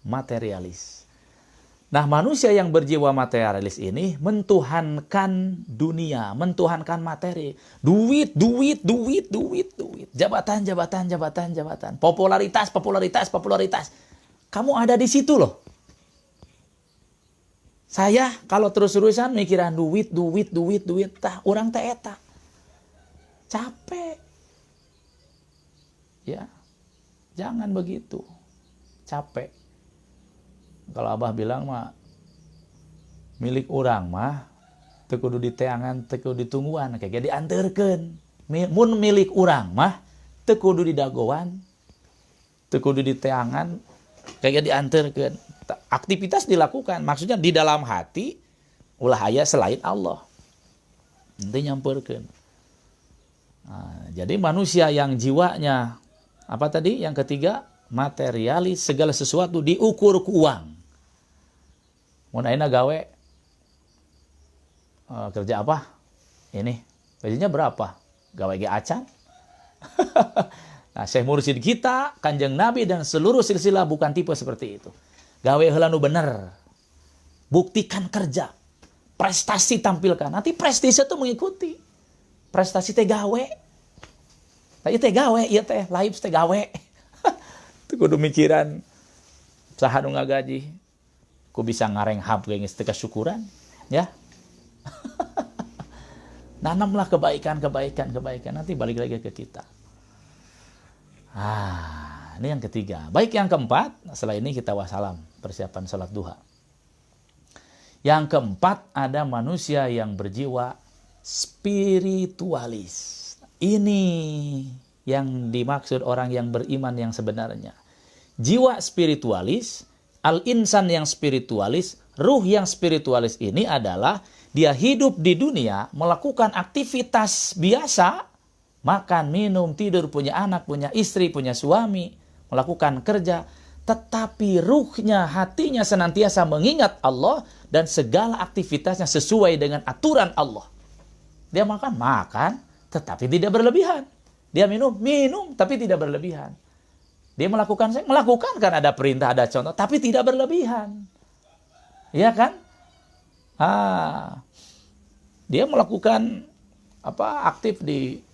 Materialis. Nah, manusia yang berjiwa materialis ini mentuhankan dunia, mentuhankan materi. Duit, duit, duit, duit, duit. Jabatan, jabatan, jabatan, jabatan. Popularitas, popularitas, popularitas. Kamu ada di situ loh. Saya kalau terus-terusan mikiran duit, duit, duit, duit, tah orang teh eta. Capek. Ya. Jangan begitu. Capek. Kalau abah bilang mah milik orang mah teu kudu diteangan, teu kudu ditungguan, kayak dianterkeun. Mun milik orang mah teu kudu didagoan, teu kudu diteangan, kayak dianterkeun. Aktivitas dilakukan, maksudnya di dalam hati ulah aya selain Allah. Nanti nyamperkeun. Nah, jadi manusia yang jiwanya apa tadi? Yang ketiga, materialis, segala sesuatu diukur ku uang. Mun ayeuna gawe kerja apa? Ini gajinya berapa? Gawe ge acan. Nah, Syekh Mursid kita, Kanjeng Nabi dan seluruh silsilah bukan tipe seperti itu. Gawe heula nu bener. Buktikan kerja. Prestasi tampilkan. Nanti prestasi itu mengikuti. Prestasi teh gawe. Nah, ieu teh gawe, ieu teh live teh gawe. Teu kudu mikiran saha nu ngagaji. Ku bisa ngarenghap ge geus teu kasyukuran, ya. Nanamlah kebaikan nanti balik lagi ke kita. Ini yang ketiga. Baik, yang keempat, setelah ini kita wassalam, persiapan sholat duha. Yang keempat, ada manusia yang berjiwa spiritualis. Ini yang dimaksud orang yang beriman yang sebenarnya. Jiwa spiritualis, al-insan yang spiritualis, ruh yang spiritualis ini adalah dia hidup di dunia, melakukan aktivitas biasa, makan, minum, tidur, punya anak, punya istri, punya suami, melakukan kerja, tetapi ruhnya, hatinya senantiasa mengingat Allah dan segala aktivitasnya sesuai dengan aturan Allah. Dia makan, tetapi tidak berlebihan. Dia minum, tapi tidak berlebihan. Dia melakukan kan ada perintah, ada contoh, tapi tidak berlebihan. Iya kan? Dia melakukan aktif di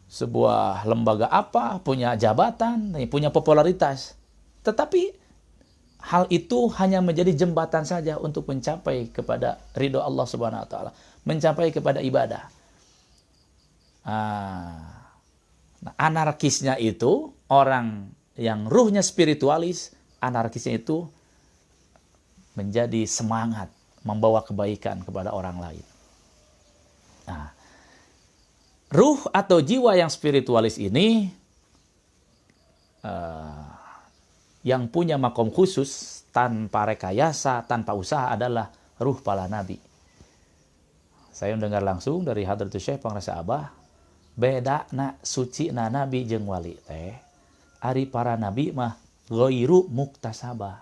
sebuah lembaga punya jabatan, punya popularitas. Tetapi hal itu hanya menjadi jembatan saja untuk mencapai kepada ridho Allah Subhanahu wa taala, mencapai kepada ibadah. Nah, anarkisnya itu orang yang ruhnya spiritualis, anarkisnya itu menjadi semangat membawa kebaikan kepada orang lain. Nah, ruh atau jiwa yang spiritualis ini yang punya makom khusus tanpa rekayasa, tanpa usaha adalah ruh para nabi. Saya mendengar langsung dari Hadratus Syekh Pangrasa Abah, beda na suci na nabi jeung wali teh. Ari para nabi mah ghairu muktasabah.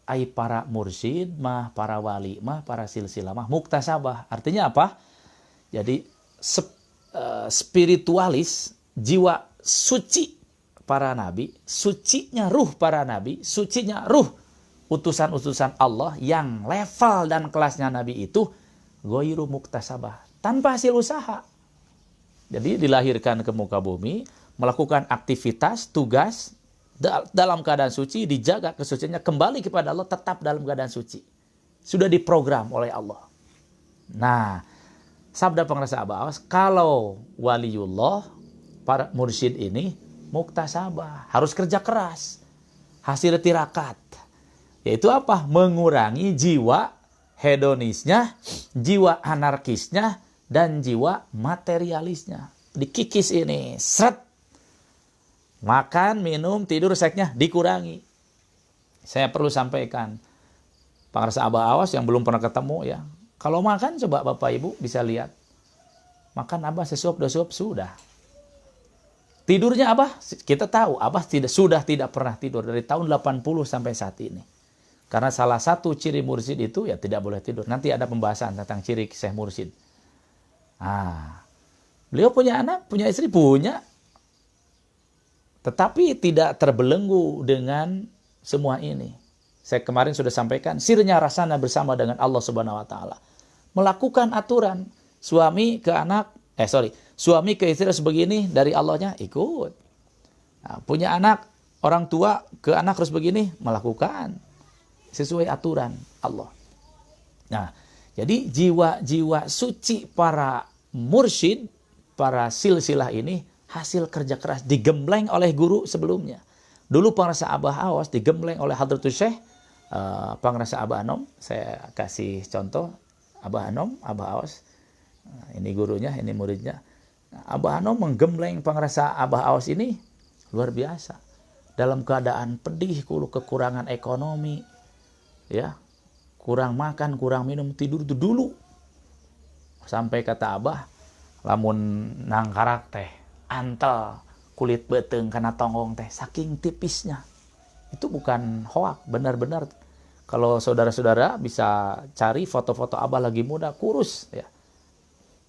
Ai para mursyid mah, para wali mah, para silsilah mah muktasabah. Artinya apa? Jadi spiritualis, jiwa suci para nabi, sucinya ruh para nabi, sucinya ruh utusan-utusan Allah yang level dan kelasnya nabi itu ghairu muktasabah, tanpa hasil usaha. Jadi dilahirkan ke muka bumi, melakukan aktivitas, tugas, dalam keadaan suci, dijaga kesuciannya, kembali kepada Allah, tetap dalam keadaan suci. Sudah diprogram oleh Allah. Nah, sabda pengrasa Abah Awas, kalau waliullah, para mursyid ini, muktasabah, harus kerja keras, hasil tirakat. Yaitu apa? Mengurangi jiwa hedonisnya, jiwa anarkisnya, dan jiwa materialisnya. Dikikis ini, seret. Makan, minum, tidur, seksnya dikurangi. Saya perlu sampaikan, pengrasa Abah Awas yang belum pernah ketemu ya, kalau makan coba Bapak Ibu bisa lihat. Makan Abah sesuap dua suap sudah. Tidurnya Abah, kita tahu Abah sudah tidak pernah tidur dari tahun 80 sampai saat ini. Karena salah satu ciri mursyid itu ya tidak boleh tidur. Nanti ada pembahasan tentang ciri Syekh Mursyid. Beliau punya anak, punya istri, punya. Tetapi tidak terbelenggu dengan semua ini. Saya kemarin sudah sampaikan, sirnya rasana bersama dengan Allah Subhanahu wa taala. Melakukan aturan suami ke istri harus begini, dari Allahnya ikut. Nah, punya anak, orang tua ke anak harus begini, melakukan sesuai aturan Allah. Nah, jadi jiwa-jiwa suci para mursyid, para silsilah ini hasil kerja keras, digembleng oleh guru sebelumnya. Dulu pengrasa Abah Awas digembleng oleh Hadratus Syekh pengrasa Abah Anom. Saya kasih contoh Abah Anom, Abah Awas. Ini gurunya, ini muridnya. Abah Anom menggembleng pengrasa Abah Awas ini luar biasa. Dalam keadaan pedih, kekurangan ekonomi, ya, kurang makan, kurang minum, tidur itu dulu. Sampai kata Abah, lamun nangkarak teh, antel, kulit beteng karena tonggong teh, saking tipisnya. Itu bukan hoak, benar-benar. Kalau saudara-saudara bisa cari foto-foto Abah lagi muda, kurus. Ya.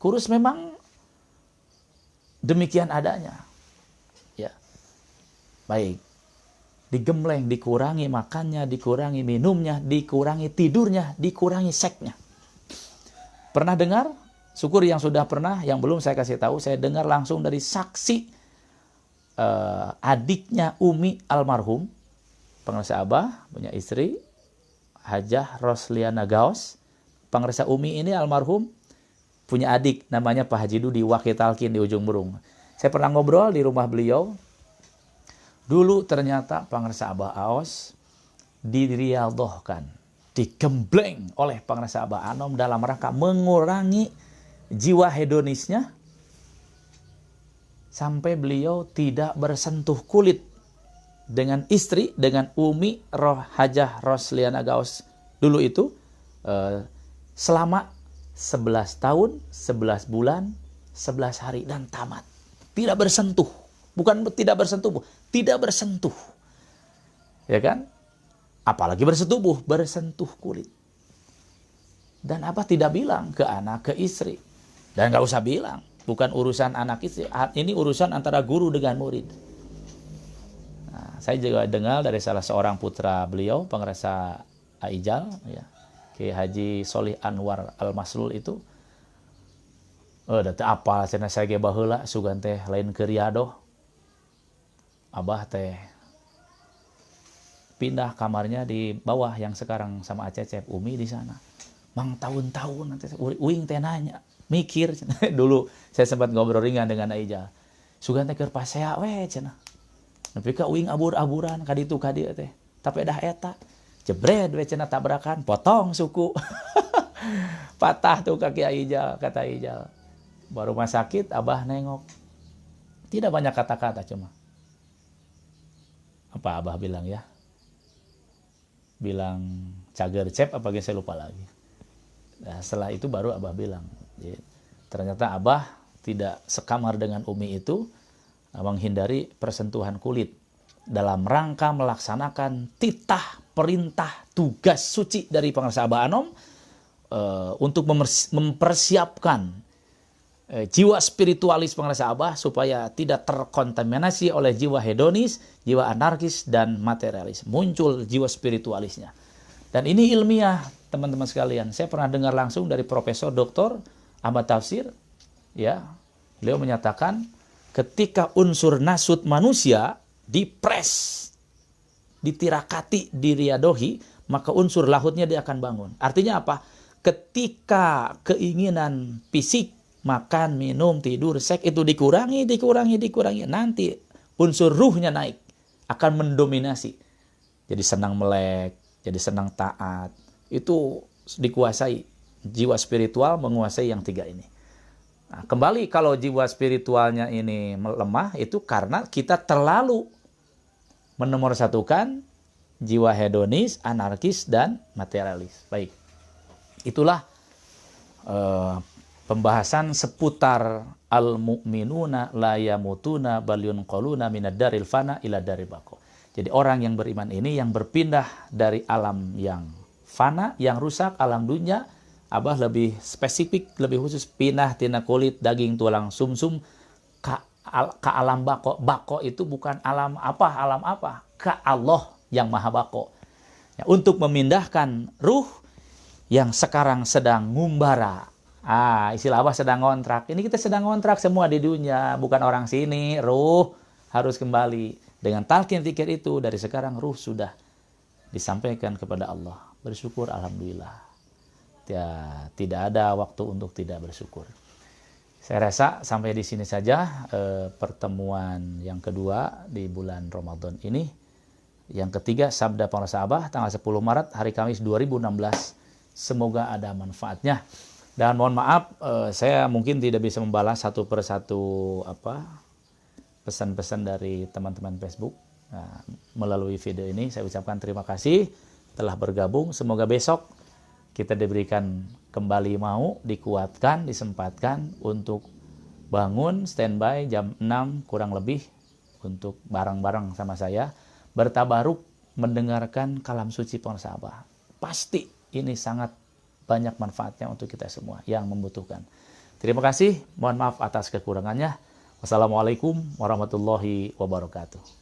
Kurus memang demikian adanya. Ya. Baik. Digembleng, dikurangi makannya, dikurangi minumnya, dikurangi tidurnya, dikurangi seksnya. Pernah dengar? Syukur yang sudah pernah, yang belum saya kasih tahu, saya dengar langsung dari saksi adiknya Umi almarhum, pengrasa Abah, punya istri, Hajah Rosliana Gaos. Pengrasa Umi ini almarhum, punya adik, namanya Pak Haji Dudi, Wakil Talkin di Ujung Berung. Saya pernah ngobrol di rumah beliau. Dulu ternyata pengrasa Abah Awas dirialdohkan, digembleng oleh pengrasa Abah Anom dalam rangka mengurangi jiwa hedonisnya sampai beliau tidak bersentuh kulit dengan istri, dengan Umi Hajah Rosliana Gaos dulu itu selama 11 tahun, 11 bulan, 11 hari dan tamat. Tidak bersentuh. Bukan tidak bersentuh, tidak bersentuh. Ya kan? Apalagi bersetubuh, bersentuh kulit. Dan apa tidak bilang ke anak, ke istri. Dan nggak usah bilang, bukan urusan anak istri. Ini urusan antara guru dengan murid. Nah, saya juga dengar dari salah seorang putra beliau, pengrasa Aijal, ya, Kiai Haji Solih Anwar Al-Maslul itu. Data apa cenah saya ge baheula sugan teh lain ke Riyadoh. Abah teh pindah kamarnya di bawah yang sekarang sama Acecep, Umi di sana. Mang tahun-tahun nanti uing teh nanya, mikir dulu saya sempat ngobrol ringan dengan Aijal. Sugan teh keur pasea we cenah. Nepi ka uing abur-aburan ka ditu ka dieu teh. Tapi dah eta jebret we cenah tabrakan, potong suku. Patah tuh kaki Aijal, kata Aijal. Baru rumah sakit, Abah nengok. Tidak banyak kata-kata cuma. Apa Abah bilang ya? Bilang cager cep apa saya lupa lagi. Nah, setelah itu baru Abah bilang. Ya, ternyata Abah tidak sekamar dengan Umi itu menghindari persentuhan kulit dalam rangka melaksanakan titah perintah tugas suci dari pengrasa Abah Anom untuk mempersiapkan jiwa spiritualis pengrasa Abah supaya tidak terkontaminasi oleh jiwa hedonis, jiwa anarkis, dan materialis. Muncul jiwa spiritualisnya. Dan ini ilmiah, teman-teman sekalian. Saya pernah dengar langsung dari Profesor Dr. Ahmad Tafsir, ya, Beliau menyatakan ketika unsur nasut manusia dipres, ditirakati, diriadohi, maka unsur lahutnya dia akan bangun. Artinya apa? Ketika keinginan fisik, makan, minum, tidur, seks itu dikurangi, nanti unsur ruhnya naik, akan mendominasi. Jadi senang melek, jadi senang taat. Itu dikuasai. Jiwa spiritual menguasai yang tiga ini. Nah, kembali kalau jiwa spiritualnya ini lemah, itu karena kita terlalu menomorsatukan jiwa hedonis, anarkis, dan materialis. Baik. Itulah pembahasan seputar al-mu'minuna la yamutuna bal yunqaluna minad daril fana ila daril baqa. Jadi orang yang beriman ini yang berpindah dari alam yang fana, yang rusak, alam dunia, Abah lebih spesifik, lebih khusus, pindah tina kulit, daging, tulang, sumsum ke alam bako. Bako itu bukan alam apa, ke Allah yang maha bako. Ya, untuk memindahkan ruh yang sekarang sedang ngumbara. Istilah Abah sedang ngontrak. Ini kita sedang ngontrak semua di dunia, bukan orang sini. Ruh harus kembali. Dengan talqin zikir itu, dari sekarang ruh sudah disampaikan kepada Allah. Bersyukur, alhamdulillah. Ya, tidak ada waktu untuk tidak bersyukur. Saya rasa sampai di sini saja pertemuan yang kedua di bulan Ramadan ini. Yang ketiga, Sabda Para Sahabat, tanggal 10 Maret, hari Kamis 2016. Semoga ada manfaatnya. Dan mohon maaf, saya mungkin tidak bisa membalas satu persatu pesan-pesan dari teman-teman Facebook. Nah, melalui video ini saya ucapkan terima kasih telah bergabung. Semoga besok kita diberikan kembali dikuatkan, disempatkan untuk bangun standby jam 6 kurang lebih untuk bareng-bareng sama saya bertabaruk mendengarkan kalam suci para sahabat. Pasti ini sangat banyak manfaatnya untuk kita semua yang membutuhkan. Terima kasih, mohon maaf atas kekurangannya. Wassalamualaikum warahmatullahi wabarakatuh.